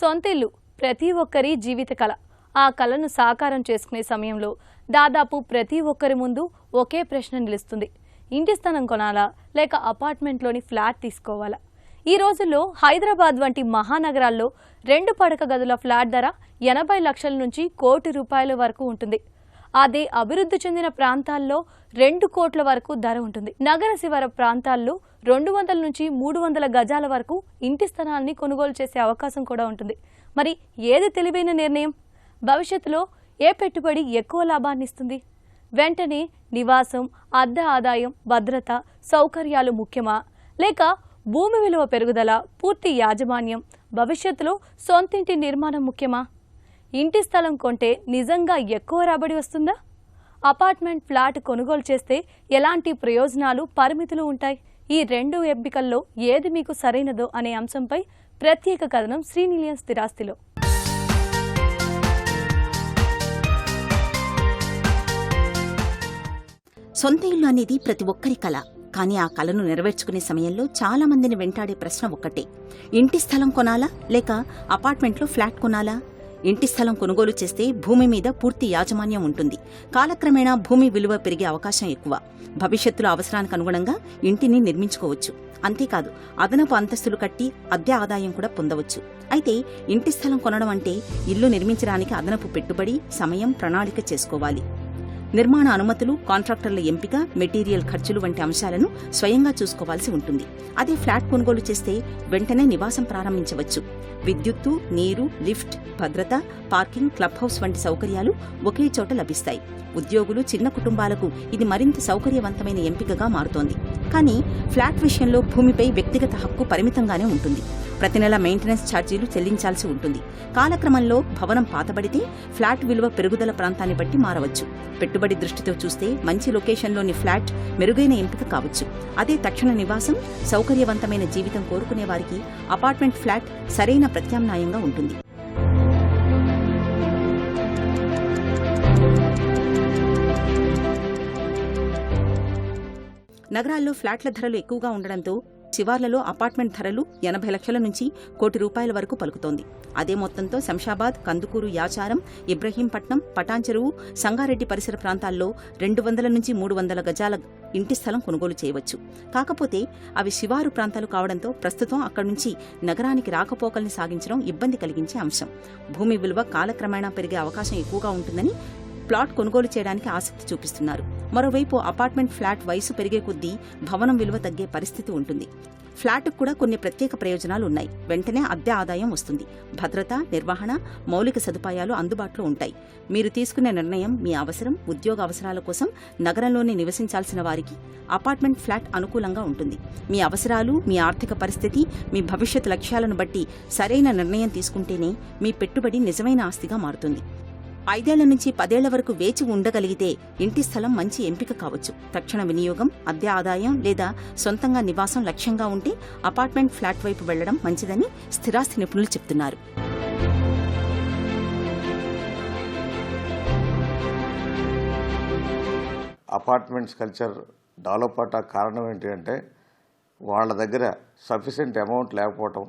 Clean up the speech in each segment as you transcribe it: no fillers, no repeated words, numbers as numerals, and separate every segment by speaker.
Speaker 1: సొంతిల్లు ప్రతి ఒక్కరి జీవిత కళ. ఆ కళను సాకారం చేసుకునే సమయంలో దాదాపు ప్రతి ఒక్కరి ముందు ఒకే ప్రశ్న నిలుస్తుంది. ఇంటి స్థలం కొనాలా లేక అపార్ట్మెంట్లోని ఫ్లాట్ తీసుకోవాలా? ఈ రోజుల్లో హైదరాబాద్ వంటి మహానగరాల్లో 2 పడక గదుల ఫ్లాట్ ధర 80 లక్షల నుంచి ₹1,00,00,000 వరకు ఉంటుంది. అదే అభివృద్ధి చెందిన ప్రాంతాల్లో 2 కోట్ల వరకు ధర ఉంటుంది. నగర శివార ప్రాంతాల్లో 200 నుంచి 300 గజాల వరకు ఇంటి స్థలాన్ని కొనుగోలు చేసే అవకాశం కూడా ఉంటుంది. మరి ఏది తెలివైన నిర్ణయం? భవిష్యత్తులో ఏ పెట్టుబడి ఎక్కువ లాభాన్ని ఇస్తుంది? వెంటనే నివాసం, అద్దె ఆదాయం, భద్రత, సౌకర్యాలు ముఖ్యమా? లేక భూమి విలువ పెరుగుదల, పూర్తి యాజమాన్యం, భవిష్యత్తులో సొంతింటి నిర్మాణం ముఖ్యమా? ఇంటి స్థలం కొంటే నిజంగా ఎక్కువ రాబడి వస్తుందా? అపార్ట్మెంట్ ఫ్లాట్ కొనుగోలు చేస్తే ఎలాంటి ప్రయోజనాలు, పరిమితులు ఉంటాయి? ఈ 2 ఎంపికల్లో ఏది మీకు సరైనదో అనే అంశంపై ప్రత్యేక కథనం శ్రీనిలయం స్థిరాస్తిలో.
Speaker 2: సొంత ఇల్లు అనేది ప్రతి ఒక్కరి కళ. కానీ ఆ కళను నెరవేర్చుకునే సమయంలో చాలా మందిని వెంటాడే ప్రశ్న ఒక్కటే: ఇంటి స్థలం కొనాలా లేక అపార్ట్మెంట్లో ఫ్లాట్ కొనాలా? ఇంటి స్థలం కొనుగోలు చేస్తే భూమి మీద పూర్తి యాజమాన్యం ఉంటుంది. కాలక్రమేణా భూమి విలువ పెరిగే అవకాశం ఎక్కువ. భవిష్యత్తులో అవసరానికి అనుగుణంగా ఇంటిని నిర్మించుకోవచ్చు. అంతేకాదు, అదనపు అంతస్తులు కట్టి అద్దె ఆదాయం కూడా పొందవచ్చు. అయితే ఇంటి స్థలం కొనడం అంటే ఇల్లు నిర్మించడానికి అదనపు పెట్టుబడి, సమయం, ప్రణాళిక చేసుకోవాలి. నిర్మాణ అనుమతులు, కాంట్రాక్టర్ల ఎంపిక, మెటీరియల్ ఖర్చులు వంటి అంశాలను స్వయంగా చూసుకోవాల్సి ఉంటుంది. అదే ఫ్లాట్ కొనుగోలు చేస్తే వెంటనే నివాసం ప్రారంభించవచ్చు. విద్యుత్తు, నీరు, లిఫ్ట్, భద్రత, పార్కింగ్, క్లబ్ హౌస్ వంటి సౌకర్యాలు ఒకే చోట లభిస్తాయి. ఉద్యోగులు, చిన్న కుటుంబాలకు ఇది మరింత సౌకర్యవంతమైన ఎంపికగా మారుతోంది. కానీ ఫ్లాట్ విషయంలో భూమిపై వ్యక్తిగత హక్కు పరిమితంగానే ఉంటుంది. ప్రతి నెల మెయింటెనెన్స్ ఛార్జీలు చెల్లించాల్సి ఉంటుంది. కాలక్రమంలో భవనం పాతబడితే ఫ్లాట్ విలువ పెరుగుదల ప్రాంతాన్ని బట్టి మారవచ్చు. పెట్టుబడి దృష్టితో చూస్తే మంచి లొకేషన్లోని ఫ్లాట్ మెరుగైన ఎంపిక కావచ్చు. అదే తక్షణ నివాసం, సౌకర్యవంతమైన జీవితం కోరుకునే వారికి అపార్ట్మెంట్ ఫ్లాట్ సరైన ప్రత్యామ్నాయంగా ఉంటుంది. నగరాల్లో ఫ్లాట్ల ధరలు ఎక్కువగా ఉండడంతో శివార్లలో అపార్ట్మెంట్ ధరలు 80 లక్షల నుంచి ₹1,00,00,000 వరకు పలుకుతోంది. అదే మొత్తంతో శంషాబాద్, కందుకూరు, యాచారం, ఇబ్రహీంపట్నం, పటాన్చెరువు, సంగారెడ్డి పరిసర ప్రాంతాల్లో 200 నుంచి 300 గజాల ఇంటి స్థలం కొనుగోలు చేయవచ్చు. కాకపోతే అవి శివారు ప్రాంతాలు కావడంతో ప్రస్తుతం అక్కడి నుంచి నగరానికి రాకపోకల్ని సాగించడం ఇబ్బంది కలిగించే అంశం. భూమి విలువ కాలక్రమేణా పెరిగే అవకాశం ఎక్కువగా ఉంటుందని ప్లాట్ కొనుగోలు చేయడానికి ఆసక్తి చూపిస్తున్నారు. మరోవైపు అపార్ట్మెంట్ ఫ్లాట్ వయసు పెరిగే కొద్దీ భవనం విలువ తగ్గే పరిస్థితి ఉంటుంది. ఫ్లాట్కు కూడా కొన్ని ప్రత్యేక ప్రయోజనాలు ఉన్నాయి. వెంటనే అద్దె ఆదాయం వస్తుంది. భద్రత, నిర్వహణ, మౌలిక సదుపాయాలు అందుబాటులో ఉంటాయి. మీరు తీసుకునే నిర్ణయం మీ అవసరం, ఉద్యోగ అవసరాల కోసం నగరంలోనే నివసించాల్సిన వారికి అపార్ట్మెంట్ ఫ్లాట్ అనుకూలంగా ఉంటుంది. మీ అవసరాలు, మీ ఆర్థిక పరిస్థితి, మీ భవిష్యత్ లక్ష్యాలను బట్టి సరైన నిర్ణయం తీసుకుంటేనే మీ పెట్టుబడి నిజమైన ఆస్తిగా మారుతుంది. 5 ఏళ్ల నుంచి 10 ఏళ్ల వరకు వేచి ఉండగలిగితే ఇంటి స్థలం మంచి ఎంపిక కావచ్చు. తక్షణ వినియోగం, అద్దె ఆదాయం లేదా సొంతంగా నివాసం లక్ష్యంగా ఉంటే అపార్ట్మెంట్ ఫ్లాట్ వైపు వెళ్లడం మంచిదని స్థిరాస్తి నిపుణులు చెప్తున్నారు.
Speaker 3: అపార్ట్మెంట్స్ కల్చర్ డెవలప్ అవటానికి కారణం ఏంటి అంటే వాళ్ళ దగ్గర సఫిషియెంట్ అమౌంట్ లేకపోవటం,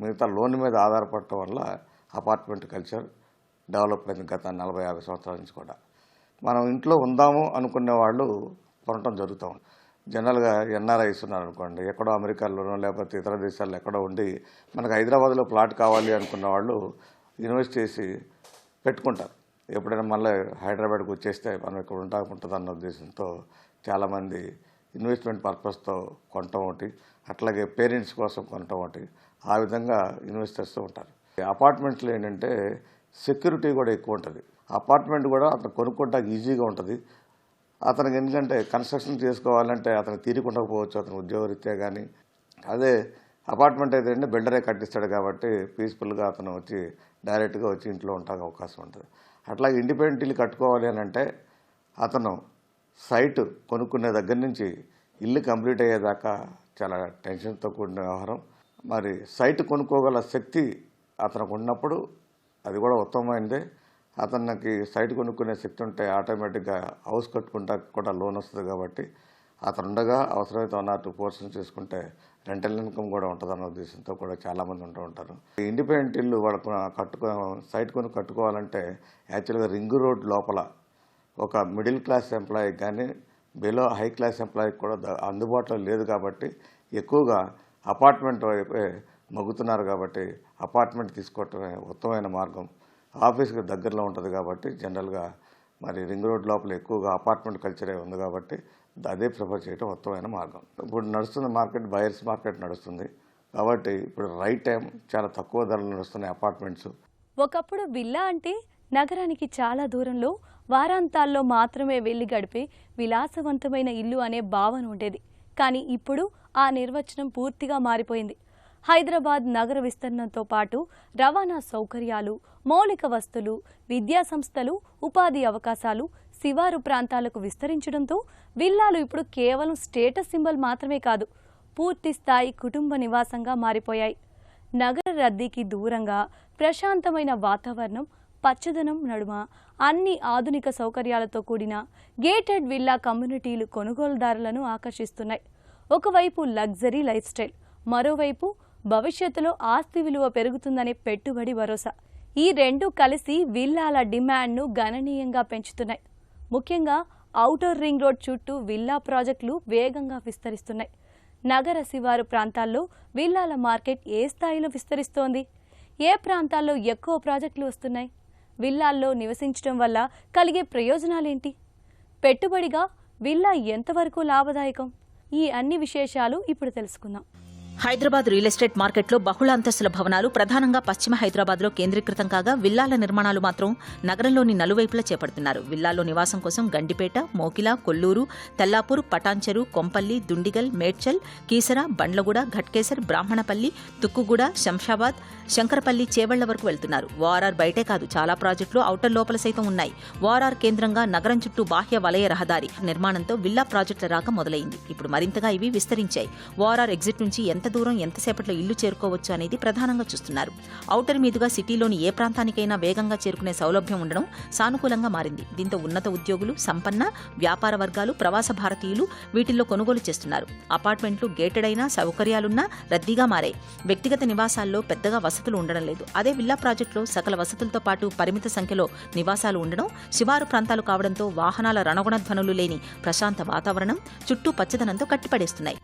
Speaker 3: మిగతా లోన్ మీద ఆధారపడటం వల్ల అపార్ట్మెంట్ కల్చర్ డెవలప్ అయింది గత 40-50 సంవత్సరాల నుంచి కూడా. మనం ఇంట్లో ఉందాము అనుకునే వాళ్ళు కొనటం జరుగుతూ ఉంది. జనరల్గా ఎన్ఆర్ఐస్ ఉన్నారనుకోండి, ఎక్కడో అమెరికాలోనో లేకపోతే ఇతర దేశాల్లో ఎక్కడో ఉండి మనకు హైదరాబాద్లో ప్లాట్ కావాలి అనుకున్న వాళ్ళు ఇన్వెస్ట్ చేసి పెట్టుకుంటారు. ఎప్పుడైనా మళ్ళీ హైదరాబాద్కి వచ్చేస్తే మనం ఇక్కడ ఉంటుందన్న ఉద్దేశంతో చాలామంది ఇన్వెస్ట్మెంట్ పర్పస్తో కొనటం ఒకటి, అట్లాగే పేరెంట్స్ కోసం కొనటం ఒకటి, ఆ విధంగా ఇన్వెస్ట్ చేస్తూ ఉంటారు. అపార్ట్మెంట్స్లో ఏంటంటే సెక్యూరిటీ కూడా ఎక్కువ ఉంటుంది. అపార్ట్మెంట్ కూడా అతను కొనుక్కోవడానికి ఈజీగా ఉంటుంది. అతనికి ఎందుకంటే కన్స్ట్రక్షన్ చేసుకోవాలంటే అతను తీరికుండకపోవచ్చు, అతను ఉద్యోగరీత్యా. కానీ అదే అపార్ట్మెంట్ అయితే అంటే బిల్డరే కట్టిస్తాడు కాబట్టి పీస్ఫుల్గా అతను వచ్చి డైరెక్ట్గా వచ్చి ఇంట్లో ఉండడానికి అవకాశం ఉంటుంది. అట్లాగే ఇండిపెండెంట్ ఇల్లు కట్టుకోవాలి అని అంటే అతను సైట్ కొనుక్కునే దగ్గర నుంచి ఇల్లు కంప్లీట్ అయ్యేదాకా చాలా టెన్షన్తో కూడిన వ్యవహారం. మరి సైట్ కొనుక్కోగల శక్తి అతనికి ఉన్నప్పుడు అది కూడా ఉత్తమమైనదే. అతనికి సైట్ కొనుక్కునే శక్తి ఉంటే ఆటోమేటిక్గా హౌస్ కట్టుకుంటా కూడా లోన్ వస్తుంది కాబట్టి అతను ఉండగా అవసరమైతే 1 or 2 పోర్షన్స్ చేసుకుంటే రెంటల్ ఇన్కమ్ కూడా ఉంటుందన్న ఉద్దేశంతో కూడా చాలామంది ఉంటూ ఉంటారు. ఇండిపెండెంట్ ఇల్లు వాళ్ళకు సైట్ కొని కట్టుకోవాలంటే యాక్చువల్గా రింగ్ రోడ్ లోపల ఒక మిడిల్ క్లాస్ ఎంప్లాయీకి కానీ బిలో హై క్లాస్ ఎంప్లాయీకి కూడా అందుబాటులో లేదు కాబట్టి ఎక్కువగా అపార్ట్మెంట్ వైపే మగ్గుతున్నారు. కాబట్టి అపార్ట్మెంట్ తీసుకోవటమే ఉత్తమమైన మార్గం. ఆఫీస్కి దగ్గరలో ఉంటుంది కాబట్టి జనరల్గా మరి రింగ్ రోడ్ లోపల ఎక్కువగా అపార్ట్మెంట్ కల్చరే ఉంది కాబట్టి అదే ప్రిఫర్ చేయడం ఉత్తమమైన మార్గం. ఇప్పుడు నడుస్తున్న మార్కెట్ బయర్స్ మార్కెట్ నడుస్తుంది కాబట్టి ఇప్పుడు రైట్ టైం, చాలా తక్కువ ధరలు నడుస్తున్నాయి అపార్ట్మెంట్స్.
Speaker 1: ఒకప్పుడు విల్లా అంటే నగరానికి చాలా దూరంలో వారాంతాల్లో మాత్రమే వెళ్లి గడిపే విలాసవంతమైన ఇల్లు అనే భావన ఉండేది. కానీ ఇప్పుడు ఆ నిర్వచనం పూర్తిగా మారిపోయింది. హైదరాబాద్ నగర విస్తరణతో పాటు రవాణా సౌకర్యాలు, మౌలిక వస్తువులు, విద్యా సంస్థలు, ఉపాధి అవకాశాలు శివారు ప్రాంతాలకు విస్తరించడంతో విల్లాలు ఇప్పుడు కేవలం స్టేటస్ సింబల్ మాత్రమే కాదు, పూర్తి స్థాయి కుటుంబ నివాసంగా మారిపోయాయి. నగర రద్దీకి దూరంగా ప్రశాంతమైన వాతావరణం, పచ్చదనం నడుమ అన్ని ఆధునిక సౌకర్యాలతో కూడిన గేటెడ్ విల్లా కమ్యూనిటీలు కొనుగోలుదారులను ఆకర్షిస్తున్నాయి. ఒకవైపు లగ్జరీ లైఫ్ స్టైల్, మరోవైపు భవిష్యత్తులో ఆస్తి విలువ పెరుగుతుందనే పెట్టుబడి భరోసా. ఈ రెండు కలిసి విల్లాల డిమాండ్ను గణనీయంగా పెంచుతున్నాయి. ముఖ్యంగా ఔటర్ రింగ్ రోడ్ చుట్టూ విల్లా ప్రాజెక్టులు వేగంగా విస్తరిస్తున్నాయి. నగర శివారు ప్రాంతాల్లో విల్లాల మార్కెట్ ఏ స్థాయిలో విస్తరిస్తోంది? ఏ ప్రాంతాల్లో ఎక్కువ ప్రాజెక్టులు వస్తున్నాయి? విల్లాల్లో నివసించడం వల్ల కలిగే ప్రయోజనాలేంటి? పెట్టుబడిగా విల్లా ఎంతవరకు లాభదాయకం? ఈ అన్ని విశేషాలు ఇప్పుడు తెలుసుకుందాం.
Speaker 2: హైదరాబాద్ రియల్ ఎస్టేట్ మార్కెట్లో బహుళ అంతస్తుల భవనాలు ప్రధానంగా పశ్చిమ హైదరాబాద్లో కేంద్రీకృతం కాగా విల్లాల నిర్మాణాలు మాత్రం నగరంలోని నలువైపులా చేపడుతున్నారు. విల్లాల్లో నివాసం కోసం గండిపేట, మోకిల, కొల్లూరు, తెల్లాపూర్, పటాన్చెరు, కొంపల్లి, దుండిగల్, మేడ్చల్, కీసర, బండ్లగూడ, ఘట్కేసర్, బ్రాహ్మణపల్లి, తుక్కుగూడ, శంషాబాద్, శంకరపల్లి, చేవళ్ల వరకు వెళ్తున్నారు. ఓఆర్ఆర్ బయటే కాదు, చాలా ప్రాజెక్టులు ఔటర్ లోపల సైతం ఉన్నాయి. ఓఆర్ఆర్ కేంద్రంగా నగరం చుట్టూ బాహ్య వలయ రహదారి నిర్మాణంతో విల్లా ప్రాజెక్టుల రాక మొదలైంది. ఇప్పుడు మరింతగా ఇవి విస్తరించాయి. ఓఆర్ఆర్ ఎగ్జిట్ నుంచి ఎంత దూరం, ఎంతసేపట్లో ఇల్లు చేరుకోవచ్చు అనేది ప్రధానంగా చూస్తున్నారు. ఔటర్ మీదుగా సిటీలోని ఏ ప్రాంతానికైనా వేగంగా చేరుకునే సౌలభ్యం ఉండడం సానుకూలంగా మారింది. దీంతో ఉన్నత ఉద్యోగులు, సంపన్న వ్యాపార వర్గాలు, ప్రవాస భారతీయులు వీటిల్లో కొనుగోలు చేస్తున్నారు. అపార్ట్మెంట్లు గేటెడ్ అయినా సౌకర్యాలున్నా రద్దీగా మారాయి. వ్యక్తిగత నివాసాల్లో పెద్దగా వసతులు ఉండడం లేదు. అదే విల్లా ప్రాజెక్టులో సకల వసతులతో పాటు పరిమిత సంఖ్యలో నివాసాలు ఉండడం, శివారు ప్రాంతాలు కావడంతో వాహనాల రణగుణ ధ్వనులు లేని ప్రశాంత వాతావరణం, చుట్టూ పచ్చదనంతో కట్టిపడేస్తున్నాయి.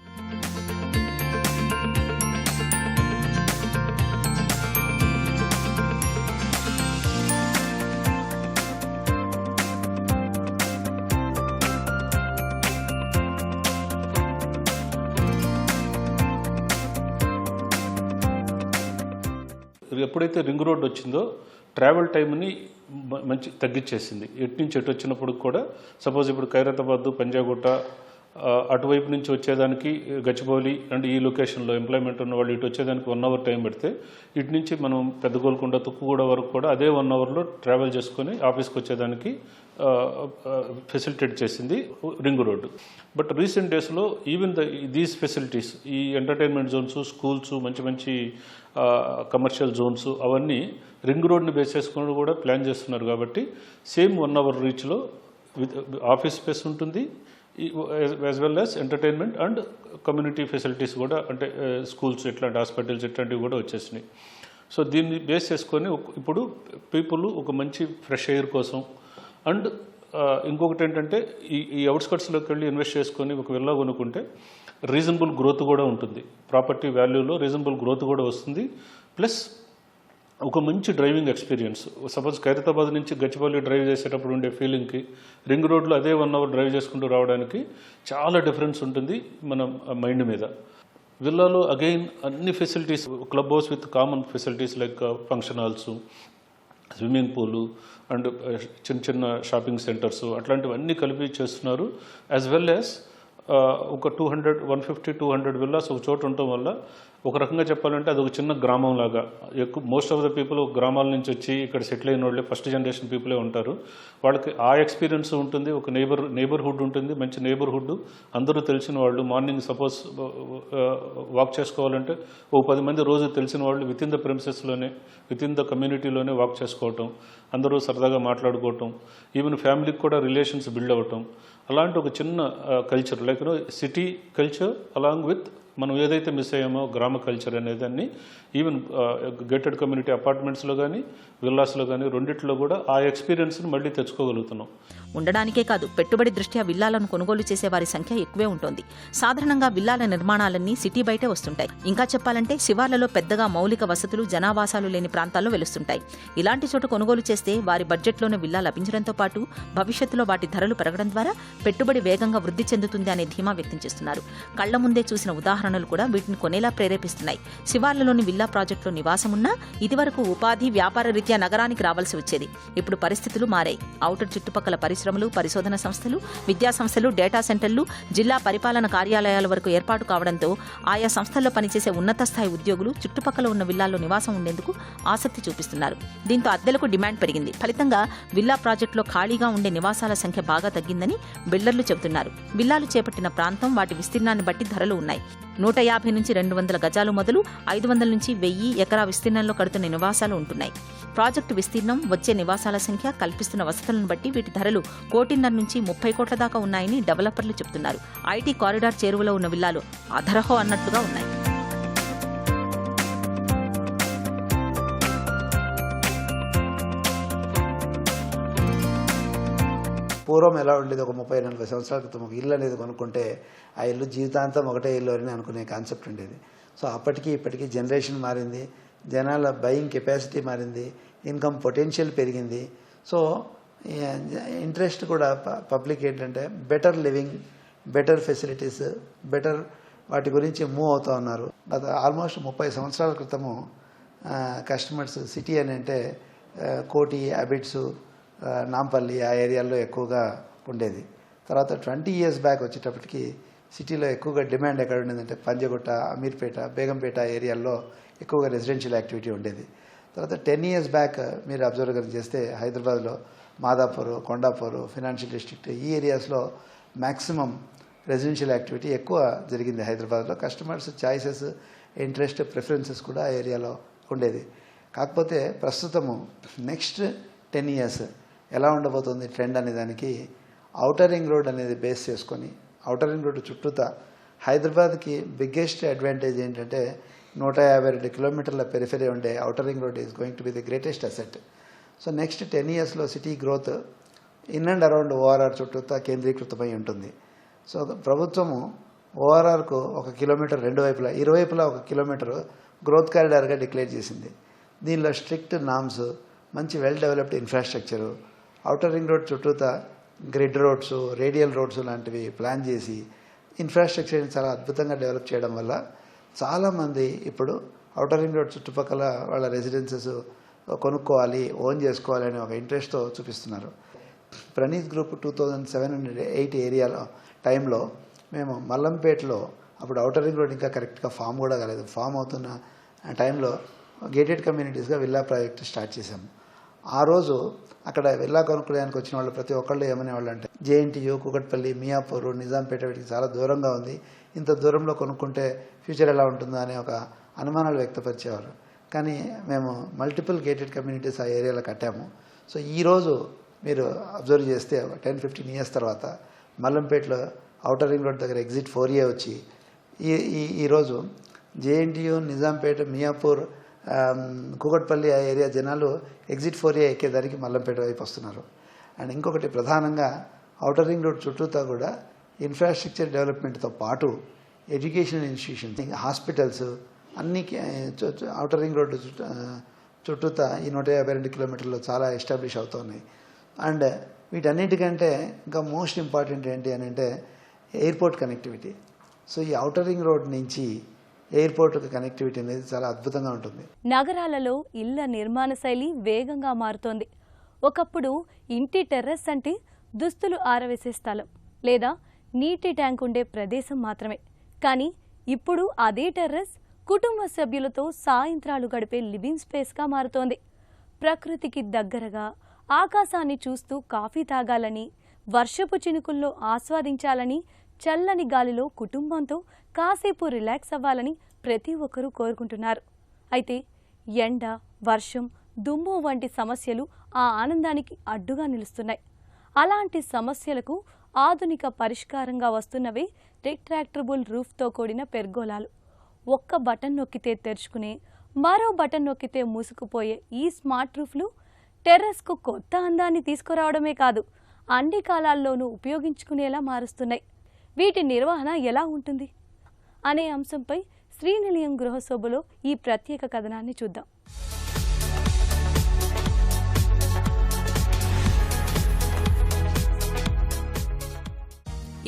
Speaker 4: ఎప్పుడైతే రింగ్ రోడ్ వచ్చిందో ట్రావెల్ టైంని మంచి తగ్గించేసింది. ఎటు నుంచి ఎటు వచ్చినప్పుడు కూడా సపోజ్ ఇప్పుడు ఖైరతాబాద్, పంజాగుట్ట అటువైపు నుంచి వచ్చేదానికి గచ్చిబౌలి అండ్ ఈ లొకేషన్లో ఎంప్లాయ్మెంట్ ఉన్న వాళ్ళు ఇటు వచ్చేదానికి 1 hour టైం పెడితే ఇటు నుంచి మనం పెద్ద గోల్కొండ, తుక్కుగూడ వరకు కూడా అదే 1 hourలో ట్రావెల్ చేసుకొని ఆఫీస్కి వచ్చేదానికి ఫెసిలిటేట్ చేసింది రింగ్ రోడ్డు. బట్ రీసెంట్ డేస్లో ఈవెన్ దీస్ ఫెసిలిటీస్, ఈ ఎంటర్టైన్మెంట్ జోన్స్, స్కూల్స్, మంచి మంచి కమర్షియల్ జోన్స్ అవన్నీ రింగ్ రోడ్ని బేస్ చేసుకుని కూడా ప్లాన్ చేస్తున్నారు. కాబట్టి సేమ్ 1 hour రీచ్లో ఆఫీస్ స్పేస్ ఉంటుంది, as well as entertainment and community facilities కూడా, అంటే స్కూల్స్, ఇట్లాంటి హాస్పిటల్స్ ఇట్లాంటివి కూడా వచ్చేసినాయి. సో దీన్ని బేస్ చేసుకొని ఇప్పుడు పీపుల్ ఒక మంచి ఫ్రెష్ ఎయిర్ కోసం అండ్ ఇంకొకటి ఏంటంటే ఈ అవుట్స్కట్స్లోకి వెళ్ళి ఇన్వెస్ట్ చేసుకొని ఒక విల్లా కొనుక్కుంటే రీజనబుల్ గ్రోత్ కూడా ఉంటుంది. ప్రాపర్టీ వాల్యూలో రీజనబుల్ గ్రోత్ కూడా వస్తుంది. ప్లస్ ఒక మంచి డ్రైవింగ్ ఎక్స్పీరియన్స్. సపోజ్ ఖైరతాబాద్ నుంచి గచ్చిబౌలి డ్రైవ్ చేసేటప్పుడు ఉండే ఫీలింగ్కి రింగ్ రోడ్లో అదే 1 hour డ్రైవ్ చేసుకుంటూ రావడానికి చాలా డిఫరెన్స్ ఉంటుంది మన మైండ్ మీద. విల్లాలో అగైన్ అన్ని facilities, club house with common facilities like function halls, swimming pool and చిన్న చిన్న షాపింగ్ సెంటర్స్ అట్లాంటివన్నీ కలిపి చేస్తున్నారు. యాజ్ వెల్ యాజ్ ఒక 150-200 విల్లాస్ ఒక చోట ఉండటం వల్ల ఒక రకంగా చెప్పాలంటే అది ఒక చిన్న గ్రామం లాగా. ఎక్కువ మోస్ట్ ఆఫ్ ద పీపుల్ గ్రామాల నుంచి వచ్చి ఇక్కడ సెటిల్ అయిన వాళ్ళే ఫస్ట్ జనరేషన్ పీపులే ఉంటారు. వాళ్ళకి ఆ ఎక్స్పీరియన్స్ ఉంటుంది, ఒక నేబర్హుడ్ ఉంటుంది, మంచి నేబర్హుడ్, అందరూ తెలిసిన వాళ్ళు. మార్నింగ్ సపోజ్ వాక్ చేసుకోవాలంటే 10 మంది రోజు తెలిసిన వాళ్ళు విత్ ఇన్ ద ప్రెమిసెస్లోనే, విత్ ఇన్ ద కమ్యూనిటీలోనే వాక్ చేసుకోవటం, అందరూ సరదాగా మాట్లాడుకోవటం, ఈవెన్ ఫ్యామిలీకి కూడా రిలేషన్స్ బిల్డ్ అవ్వటం, అలాంటి ఒక చిన్న culture like city culture along with మనం ఏదైతే మిస్ అయ్యామో గ్రామ కల్చర్ అనేదాన్ని ఈవెన్ గేటెడ్ కమ్యూనిటీ అపార్ట్మెంట్స్లో కానీ విల్లాస్లో కానీ రెండిట్లో కూడా ఆ ఎక్స్పీరియన్స్ని మళ్ళీ తెచ్చుకోగలుగుతున్నాం.
Speaker 2: ఉండడానికే కాదు, పెట్టుబడి దృష్ట్యా విల్లాలను కొనుగోలు చేసే వారి సంఖ్య ఎక్కువే ఉంటుంది. సాధారణంగా విల్లాల నిర్మాణాలన్నీ సిటీ బయటే వస్తుంటాయి. ఇంకా చెప్పాలంటే శివార్లలో పెద్దగా మౌలిక వసతులు, జనావాసాలు లేని ప్రాంతాల్లో వెలుస్తుంటాయి. ఇలాంటి చోట కొనుగోలు చేస్తే వారి బడ్జెట్లోనే విల్లా లభించడంతో పాటు భవిష్యత్తులో వాటి ధరలు పెరగడం ద్వారా పెట్టుబడి వేగంగా వృద్ధి చెందుతుంది అనే ధీమా వ్యక్తం చేస్తున్నారు. కళ్ల ముందే చూసిన ఉదాహరణలు కూడా వీటిని కొనేలా ప్రేరేపిస్తున్నాయి. శివార్లలోని విల్లా ప్రాజెక్టులో నివాసమున్నా ఇదివరకు ఉపాధి, వ్యాపార రీత్యా నగరానికి రావాల్సి వచ్చేది. ఇప్పుడు పరిస్థితులు మారాయి. ఔటర్ చుట్టుపక్కల పరిశ్రమలు, పరిశోధన సంస్థలు, విద్యా సంస్థలు, డేటా సెంటర్లు, జిల్లా పరిపాలన కార్యాలయాల వరకు ఏర్పాటు కావడంతో ఆయా సంస్థల్లో పనిచేసే ఉన్నత స్థాయి ఉద్యోగులు చుట్టుపక్కల ఉన్న విల్లాల్లో నివాసం ఉండేందుకు ఆసక్తి చూపిస్తున్నారు. దీంతో అద్దెలకు డిమాండ్ పెరిగింది. ఫలితంగా విల్లా ప్రాజెక్టులో ఖాళీగా ఉండే నివాసాల సంఖ్య బాగా తగ్గిందని బిల్డర్లు చెబుతున్నారు. విల్లాలు చేపట్టిన ప్రాంతం, వాటి విస్తీర్ణాన్ని బట్టి ధరలు ఉన్నాయి. 150 నుంచి 200 గజాలు మొదలు 500 నుంచి 1000 ఎకరా విస్తీర్ణంలో కడుతున్న నివాసాలు ఉంటున్నాయి. ప్రాజెక్టు విస్తీర్ణం, వచ్చే నివాసాల సంఖ్య, కల్పిస్తున్న వసతులను బట్టి వీటి ధరలు 1.5 కోటి నుంచి 30 కోట్ల దాకా ఉన్నాయని డెవలపర్లు చెబుతున్నారు. ఐటీ కారిడార్ చేరువలో ఉన్న విల్లాలు అధరహో అన్నట్లుగా ఉన్నాయి.
Speaker 5: పూర్వం ఎలా ఉండేది, ఒక 30-40 సంవత్సరాల క్రితం ఒక ఇల్లు అనేది కొనుక్కుంటే ఆ ఇల్లు జీవితాంతం ఒకటే ఇల్లు అని అనుకునే కాన్సెప్ట్ ఉండేది. సో అప్పటికి ఇప్పటికీ జనరేషన్ మారింది, జనాల బయింగ్ కెపాసిటీ మారింది, ఇన్కమ్ పొటెన్షియల్ పెరిగింది. సో ఇంట్రెస్ట్ కూడా పబ్లిక్ ఏంటంటే better living, better facilities, better వాటి గురించి మూవ్ అవుతూ ఉన్నారు. గత ఆల్మోస్ట్ 30 సంవత్సరాల క్రితము కస్టమర్స్ సిటీ అని అంటే కోటి, అబిడ్స్, నాంపల్లి ఆ ఏరియాల్లో ఎక్కువగా ఉండేది. తర్వాత 20 years బ్యాక్ వచ్చేటప్పటికి సిటీలో ఎక్కువగా డిమాండ్ ఎక్కడ ఉండేదంటే పంజగుట్ట, అమీర్పేట, బేగంపేట ఏరియాల్లో ఎక్కువగా రెసిడెన్షియల్ యాక్టివిటీ ఉండేది. తర్వాత 10 years బ్యాక్ మీరు అబ్జర్వ్ చేస్తే హైదరాబాద్లో మాదాపూర్, కొండాపూర్, ఫినాన్షియల్ డిస్ట్రిక్ట్ ఈ ఏరియాస్లో మ్యాక్సిమం రెసిడెన్షియల్ యాక్టివిటీ ఎక్కువ జరిగింది హైదరాబాద్లో. కస్టమర్స్ చాయిసెస్, ఇంట్రెస్ట్, ప్రిఫరెన్సెస్ కూడా ఆ ఏరియాలో ఉండేది. కాకపోతే ప్రస్తుతము నెక్స్ట్ 10 years ఎలా ఉండబోతుంది ట్రెండ్ అనే దానికి ఔటర్ రింగ్ రోడ్ అనేది బేస్ చేసుకొని, ఔటర్ రింగ్ రోడ్ చుట్టూతా హైదరాబాద్కి బిగ్గెస్ట్ అడ్వాంటేజ్ ఏంటంటే 152 కిలోమీటర్ల పెరిఫెరీ ఉండే outer ring road is going to be the greatest asset. So next 10 yearsలో city growth in and around ORR చుట్టూతా కేంద్రీకృతమై ఉంటుంది. సో ప్రభుత్వము ఓఆర్ఆర్కు 1 కిలోమీటర్ రెండు వైపులా, ఇరువైపులా 1 కిలోమీటర్ గ్రోత్ కారిడార్గా డిక్లేర్ చేసింది. దీనిలో స్ట్రిక్ట్ నామ్స్, మంచి well developed infrastructure, outer ring road చుట్టూతా గ్రిడ్ రోడ్స్, రేడియల్ రోడ్స్ లాంటివి ప్లాన్ చేసి ఇన్ఫ్రాస్ట్రక్చర్ని చాలా అద్భుతంగా డెవలప్ చేయడం వల్ల చాలామంది ఇప్పుడు ఔటర్ రింగ్ రోడ్ చుట్టుపక్కల వాళ్ళ రెసిడెన్సెస్ కొనుక్కోవాలి, ఓన్ చేసుకోవాలి అనే ఒక ఇంట్రెస్ట్తో చూపిస్తున్నారు. ప్రణీత్ గ్రూప్ 2007-08 ఏరియాలో టైంలో మేము మల్లంపేటలో, అప్పుడు ఔటర్ రింగ్ రోడ్ ఇంకా కరెక్ట్గా ఫామ్ కూడా కాలేదు, ఫామ్ అవుతున్న టైంలో గేటెడ్ కమ్యూనిటీస్గా విల్లా ప్రాజెక్ట్ స్టార్ట్ చేశాము. ఆ రోజు అక్కడ విల్లా కొనుక్కోవడానికి వచ్చిన వాళ్ళు ప్రతి ఒక్కళ్ళు ఏమనేవాళ్ళు అంటే జేఎన్టీయూ, కూకట్పల్లి, మియాపూర్, నిజాంపేట వీటికి చాలా దూరంగా ఉంది, ఇంత దూరంలో కొనుక్కుంటే ఫ్యూచర్ ఎలా ఉంటుందో అనే ఒక అనుమానాలు వ్యక్తపరిచేవారు. కానీ మేము మల్టిపుల్ గేటెడ్ కమ్యూనిటీస్ ఆ ఏరియాలో కట్టాము. సో ఈరోజు మీరు అబ్జర్వ్ చేస్తే 10-15 years తర్వాత మల్లంపేటలో ఔటర్ రింగ్ రోడ్ దగ్గర ఎగ్జిట్ 4A వచ్చి ఈరోజు జేఎన్టీయూ, నిజాంపేట, మియాపూర్, కూకట్పల్లి ఆ ఏరియా జనాలు ఎగ్జిట్ 4A ఎక్కేదానికి మల్లంపేట వైపు వస్తున్నారు. అండ్ ఇంకొకటి ప్రధానంగా ఔటర్ రింగ్ రోడ్ చుట్టూతా కూడా ఇన్ఫ్రాస్ట్రక్చర్ డెవలప్మెంట్తో పాటు ఎడ్యుకేషనల్ ఇన్స్టిట్యూషన్స్, హాస్పిటల్స్ అన్నీ ఔటర్ రింగ్ రోడ్డు చుట్టూతా ఈ 152 కిలోమీటర్లు చాలా ఎస్టాబ్లిష్ అవుతూ ఉన్నాయి. అండ్ వీటన్నిటికంటే ఇంకా మోస్ట్ ఇంపార్టెంట్ ఏంటి అని అంటే ఎయిర్పోర్ట్ కనెక్టివిటీ. సో ఈ ఔటర్ రింగ్ రోడ్ నుంచి ఎయిర్పోర్ట్ కనెక్టివిటీ అనేది చాలా అద్భుతంగా ఉంటుంది.
Speaker 1: నగరాలలో ఇళ్ల నిర్మాణ శైలి వేగంగా మారుతోంది. ఒకప్పుడు ఇంటి టెర్రస్ అంటే దుస్తులు ఆరవేసే స్థలం లేదా నీటి ట్యాంక్ ఉండే ప్రదేశం మాత్రమే. కానీ ఇప్పుడు అదే టెర్రస్ కుటుంబ సభ్యులతో సాయంత్రాలు గడిపే లివింగ్ స్పేస్గా మారుతోంది. ప్రకృతికి దగ్గరగా ఆకాశాన్ని చూస్తూ కాఫీ తాగాలని, వర్షపు చినుకుల్లో ఆస్వాదించాలని, చల్లని గాలిలో కుటుంబంతో కాసేపు రిలాక్స్ అవ్వాలని ప్రతి ఒక్కరూ కోరుకుంటున్నారు. అయితే ఎండ, వర్షం, దుమ్ము వంటి సమస్యలు ఆ ఆనందానికి అడ్డుగా నిలుస్తున్నాయి. అలాంటి సమస్యలకు ఆధునిక పరిష్కారంగా వస్తున్నవే రిట్రాక్టబుల్ రూఫ్తో కూడిన పెర్గోలాలు. ఒక్క బటన్ నొక్కితే తెరుచుకునే, మరో బటన్ నొక్కితే మూసుకుపోయే ఈ స్మార్ట్ రూఫ్లు టెర్రస్కు కొత్త అందాన్ని తీసుకురావడమే కాదు, అన్ని కాలాల్లోనూ ఉపయోగించుకునేలా మారుస్తున్నాయి. వీటి నిర్వహణ ఎలా ఉంటుంది అనే అంశంపై శ్రీనిలయం గృహశోభలో ఈ ప్రత్యేక కథనాన్ని చూద్దాం.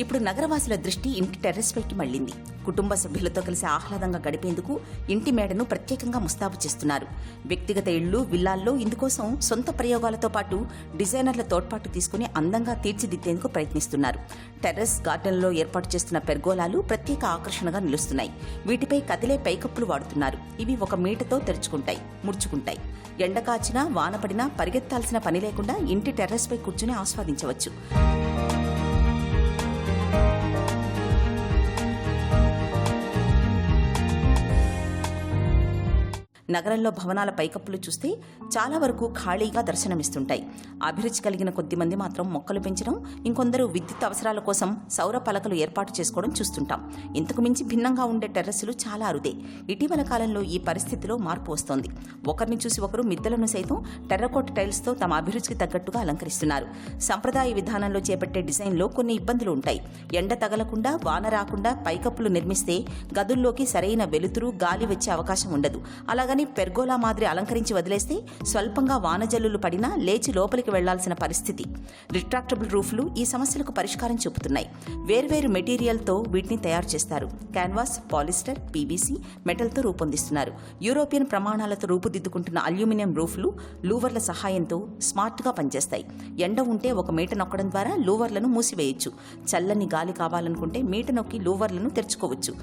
Speaker 2: ఇప్పుడు నగరవాసుల దృష్టి ఇంటి టెర్రస్ పైకి మళ్లింది. కుటుంబ సభ్యులతో కలిసి ఆహ్లాదంగా గడిపేందుకు ఇంటి మేడను ప్రత్యేకంగా ముస్తాబు చేస్తున్నారు. వ్యక్తిగత ఇళ్లు, విల్లాల్లో ఇందుకోసం సొంత ప్రయోగాలతో పాటు డిజైనర్ల తోడ్పాటు తీసుకుని అందంగా తీర్చిదిద్దేందుకు ప్రయత్నిస్తున్నారు. టెర్రస్ గార్డెన్లో ఏర్పాటు చేస్తున్న పెర్గోలాలు ప్రత్యేక ఆకర్షణగా నిలుస్తున్నాయి. వీటిపై కదిలే పైకప్పులు వాడుతున్నారు. ఇవి 1 మీటతో తెరుచుకుంటాయి, ముడుచుకుంటాయి. ఎండ కాచినా, వాన పడినా పరిగెత్తాల్సిన పని లేకుండా ఇంటి టెర్రస్ పై కూర్చుని ఆస్వాదించవచ్చు. నగరంలో భవనాల పైకప్పులు చూస్తే చాలా వరకు ఖాళీగా దర్శనమిస్తుంటాయి. అభిరుచి కలిగిన కొద్దిమంది మాత్రం మొక్కలు పెంచడం, ఇంకొందరు విద్యుత్ అవసరాల కోసం సౌర పలకలు ఏర్పాటు చేసుకోవడం చూస్తుంటాం. ఇంతకు మించి భిన్నంగా ఉండే టెర్రస్సులు చాలా అరుదే. ఇటీవల కాలంలో ఈ పరిస్థితిలో మార్పు వస్తోంది. ఒకరిని చూసి ఒకరు మిద్దెలను సైతం టెర్రకోట్ టైల్స్తో తమ అభిరుచికి తగ్గట్టుగా అలంకరిస్తున్నారు. సంప్రదాయ విధానంలో చేపట్టే డిజైన్లో కొన్ని ఇబ్బందులు ఉంటాయి. ఎండ తగలకుండా, వాన రాకుండా పైకప్పులు నిర్మిస్తే గదుల్లోకి సరైన వెలుతురు, గాలి వచ్చే అవకాశం ఉండదు. అలాగని పెర్గోలా మాదిరి అలంకరించి వదిలేస్తే స్వల్పంగా వానజల్లులు పడినా లేచి లోపలికి వెళ్లాల్సిన పరిస్థితి. రిట్రాక్టబుల్ రూఫ్లు ఈ సమస్యలకు పరిష్కారం చూపుతున్నాయి. వేర్వేరు మెటీరియల్తో వీటిని తయారు చేస్తారు. క్యాన్వాస్, పాలిస్టర్, పీవీసీ, మెటల్తో రూపొందిస్తున్నారు. యూరోపియన్ ప్రమాణాలతో రూపుదిద్దుకుంటున్న అల్యూమినియం రూఫ్లు లూవర్ల సహాయంతో స్మార్ట్గా పనిచేస్తాయి. ఎండ ఉంటే 1 మీట నొక్కడం ద్వారా లూవర్లను మూసివేయచ్చు. చల్లని గాలి కావాలనుకుంటే మీట నొక్కి లూవర్లను తెరుచుకోవచ్చు.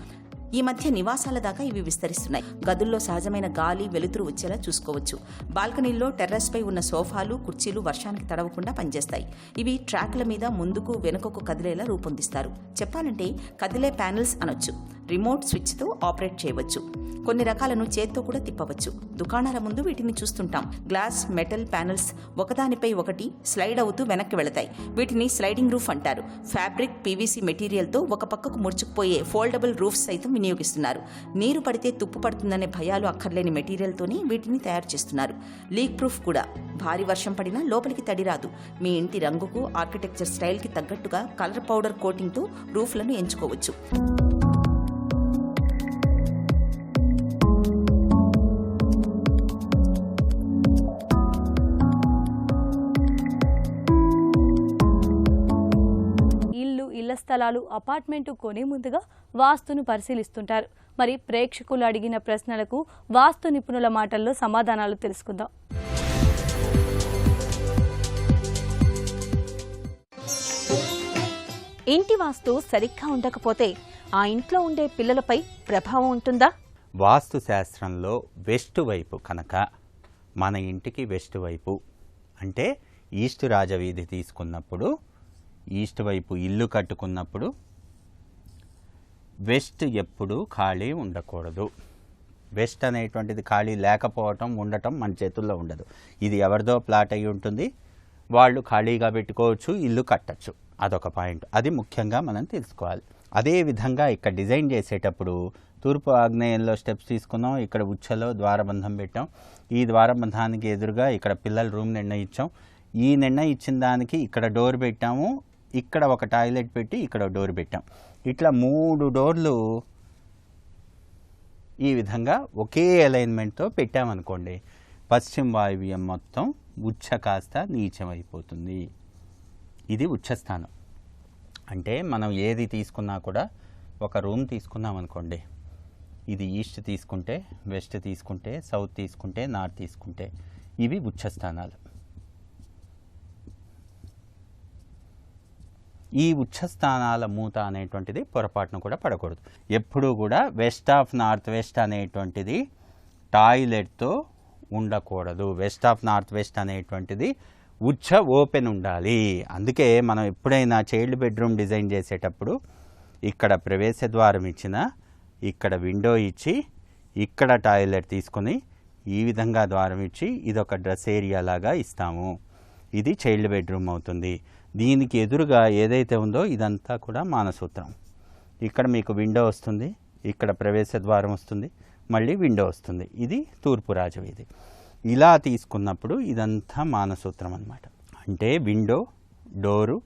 Speaker 2: ఈ మధ్య నివాసాల దాకా ఇవి విస్తరిస్తున్నాయి. గదుల్లో సహజమైన గాలి, వెలుతురు వచ్చేలా చూసుకోవచ్చు. బాల్కనీల్లో టెర్రస్పై ఉన్న సోఫాలు, కుర్చీలు వర్షానికి తడవకుండా పనిచేస్తాయి. ఇవి ట్రాక్ల మీద ముందుకు వెనుకకు కదిలేలా రూపొందిస్తారు. చెప్పాలంటే కదిలే ప్యానెల్స్ అనొచ్చు. రిమోట్ స్విచ్తో ఆపరేట్ చేయవచ్చు. కొన్ని రకాలను చేత్తో కూడా తిప్పవచ్చు. దుకాణాల ముందు వీటిని చూస్తుంటాం. గ్లాస్, మెటల్ ప్యానెల్స్ ఒకదానిపై ఒకటి స్లైడ్ అవుతూ వెనక్కి వెళతాయి. వీటిని స్లైడింగ్ రూఫ్ అంటారు. ఫ్యాబ్రిక్, పీవీసీ మెటీరియల్తో ఒక పక్కకు ముడుచుకుపోయే ఫోల్డబుల్ రూఫ్స్ సైతం వినియోగిస్తున్నారు. నీరు పడితే తుప్పు పడుతుందనే భయాలు అక్కర్లేని మెటీరియల్తోనే వీటిని తయారు చేస్తున్నారు. లీక్ ప్రూఫ్ కూడా. భారీ వర్షం పడినా లోపలికి తడి రాదు. మీ ఇంటి రంగుకు, ఆర్కిటెక్చర్ స్టైల్కి తగ్గట్టుగా కలర్ పౌడర్ కోటింగ్తో రూఫ్లను ఎంచుకోవచ్చు.
Speaker 1: ఇళ్ల స్థలాలు, అపార్ట్మెంటు కొనే ముందుగా వాస్తును పరిశీలిస్తుంటారు. మరి ప్రేక్షకులు అడిగిన ప్రశ్నలకు వాస్తు నిపుణుల మాటల్లో సమాధానాలు తెలుసుకుందాం. ఇంటి వాస్తు సరిగ్గా ఉండకపోతే ఆ ఇంట్లో ఉండే పిల్లలపై ప్రభావం ఉంటుందా?
Speaker 6: వాస్తు శాస్త్రంలో వెస్ట్ వైపు కనుక మన ఇంటికి వెస్ట్ వైపు అంటే ఈస్ట్ రాజవీధి తీసుకున్నప్పుడు, ఈస్ట్ వైపు ఇల్లు కట్టుకున్నప్పుడు వెస్ట్ ఎప్పుడూ ఖాళీ ఉండకూడదు. వెస్ట్ అనేటువంటిది ఖాళీ లేకపోవటం, ఉండటం మన చేతుల్లో ఉండదు. ఇది ఎవరిదో ప్లాట్ అయి ఉంటుంది, వాళ్ళు ఖాళీగా పెట్టుకోవచ్చు, ఇల్లు కట్టచ్చు. అదొక పాయింట్. అది ముఖ్యంగా మనం తెలుసుకోవాలి. అదేవిధంగా ఇక్కడ డిజైన్ చేసేటప్పుడు తూర్పు ఆగ్నేయంలో స్టెప్స్ తీసుకున్నాం, ఇక్కడ ఉచ్చలో ద్వారబంధం పెట్టాం. ఈ ద్వారబంధానికి ఎదురుగా ఇక్కడ పిల్లల రూమ్ నిర్ణయించాం. ఈ నిర్ణయించిన దానికి ఇక్కడ డోర్ పెట్టాము, ఇక్కడ ఒక టాయిలెట్ పెట్టి ఇక్కడ డోర్ పెట్టాం. ఇట్లా 3 డోర్లు ఈ విధంగా ఒకే అలైన్మెంట్తో పెట్టామనుకోండి, పశ్చిమ వాయువ్యం మొత్తం ఉచ్చ కాస్త నీచం అయిపోతుంది. ఇది ఉచ్చస్థానం. అంటే మనం ఏది తీసుకున్నా కూడా, ఒక రూమ్ తీసుకున్నాం అనుకోండి, ఇది ఈస్ట్ తీసుకుంటే, వెస్ట్ తీసుకుంటే, సౌత్ తీసుకుంటే, నార్త్ తీసుకుంటే, ఇవి ఉచ్చస్థానాలు. ఈ ఉచ్చస్థానాల మూత అనేటువంటిది పొరపాటును కూడా పడకూడదు. ఎప్పుడూ కూడా వెస్ట్ ఆఫ్ నార్త్ వెస్ట్ అనేటువంటిది టాయిలెట్తో ఉండకూడదు. వెస్ట్ ఆఫ్ నార్త్ వెస్ట్ అనేటువంటిది ఉచ్చ ఓపెన్ ఉండాలి. అందుకే మనం ఎప్పుడైనా చైల్డ్ బెడ్రూమ్ డిజైన్ చేసేటప్పుడు ఇక్కడ ప్రవేశ ద్వారం ఇచ్చిన, ఇక్కడ విండో ఇచ్చి, ఇక్కడ టాయిలెట్ తీసుకొని ఈ విధంగా ద్వారం ఇచ్చి ఇదొక డ్రెస్ ఏరియా లాగా ఇస్తాము. ఇది చైల్డ్ బెడ్రూమ్ అవుతుంది. దీనికి ఎదురుగా ఏదైతే ఉందో ఇదంతా కూడా మానసూత్రం. ఇక్కడ మీకు విండో వస్తుంది, ఇక్కడ ప్రవేశ ద్వారం వస్తుంది, మళ్ళీ విండో వస్తుంది. ఇది తూర్పు రాజవీధి. ఇలా తీసుకున్నప్పుడు ఇదంతా మానసూత్రం అన్నమాట. అంటే విండో, డోరు,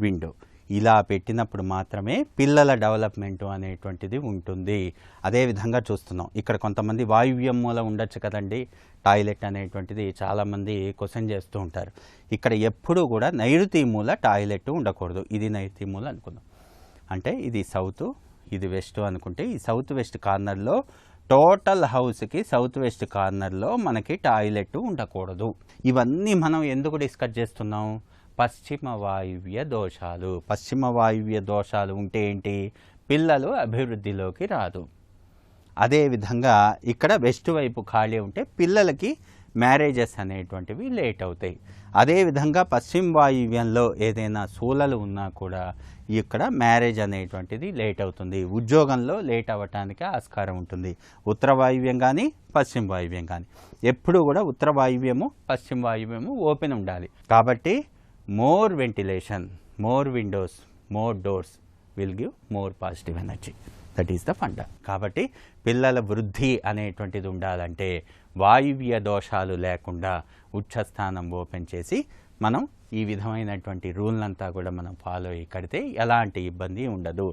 Speaker 6: విండో ఇలా పెట్టినప్పుడు మాత్రమే పిల్లల డెవలప్మెంట్ అనేటువంటిది ఉంటుంది. అదేవిధంగా చూస్తున్నాం ఇక్కడ కొంతమంది వాయువ్యం మూల ఉండొచ్చు కదండి టాయిలెట్ అనేటువంటిది, చాలామంది క్వశ్చన్ చేస్తూ ఉంటారు. ఇక్కడ ఎప్పుడూ కూడా నైరుతి మూల టాయిలెట్ ఉండకూడదు. ఇది నైరుతి మూల అనుకుందాం. అంటే ఇది సౌత్, ఇది వెస్ట్ అనుకుంటే ఈ సౌత్ వెస్ట్ కార్నర్లో టోటల్ హౌస్కి సౌత్ వెస్ట్ కార్నర్లో మనకి టాయిలెట్ ఉండకూడదు. ఇవన్నీ మనం ఎందుకు డిస్కస్ చేస్తున్నాం? పశ్చిమ వాయువ్య దోషాలు. పశ్చిమ వాయువ్య దోషాలు ఉంటే ఏంటి? పిల్లలు అభివృద్ధిలోకి రాదు. అదేవిధంగా ఇక్కడ వెస్ట్ వైపు ఖాళీ ఉంటే పిల్లలకి మ్యారేజెస్ అనేటువంటివి లేట్ అవుతాయి. అదేవిధంగా పశ్చిమ వాయువ్యంలో ఏదైనా సూలలు ఉన్నా కూడా ఇక్కడ మ్యారేజ్ అనేటువంటిది లేట్ అవుతుంది. ఉద్యోగంలో లేట్ అవ్వటానికి ఆస్కారం ఉంటుంది. ఉత్తర వాయువ్యం కానీ పశ్చిమ వాయువ్యం కానీ ఎప్పుడు కూడా ఉత్తర వాయువ్యము పశ్చిమ వాయువ్యము ఓపెన్ ఉండాలి. కాబట్టి more ventilation, more Windows, more doors will give more positive energy. That is the funda. కాబట్టి పిల్లల వృద్ధి అనేటువంటిది ఉండాలంటే వాయువ్య దోషాలు లేకుండా ఉచ్చస్థానం ఓపెన్ చేసి మనం ఈ విధమైనటువంటి రూల్నంతా కూడా మనం ఫాలో అయ్యి కడితే ఎలాంటి ఇబ్బంది ఉండదు.